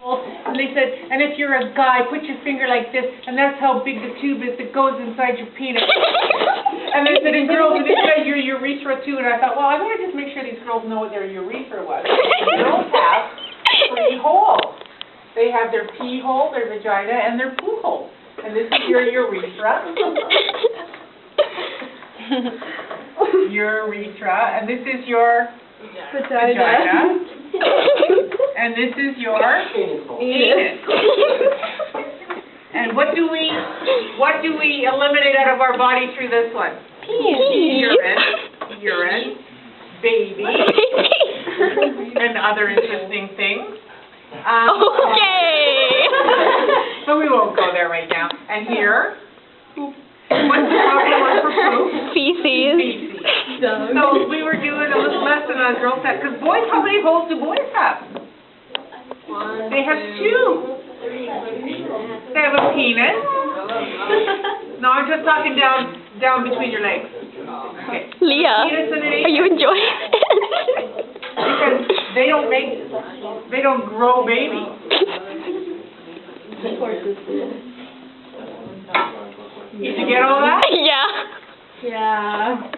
And they said, and if you're a guy, put your finger like this, and that's how big the tube is that goes inside your penis. And they said, in girls, and it said your urethra too. And I thought, well, I'm going to just make sure these girls know what their urethra was. Girls have 3 holes. They have their pee hole, their vagina, and their poo hole. And this is your urethra. Urethra, and this is your vagina. And this is your anus. And what do we eliminate out of our body through this one? Urine, baby, and other interesting things. Okay. So we won't go there right now. And here, what's the proper word for poop? Feces. Feces. So we were doing a little lesson on girls that, because boys, how many holes do boys have? They have 2. They have a penis. No, I'm just talking down between your legs. Okay. Leah, Penis and an are you enjoying it? Because they don't grow babies. Did you get all that? Yeah. Yeah.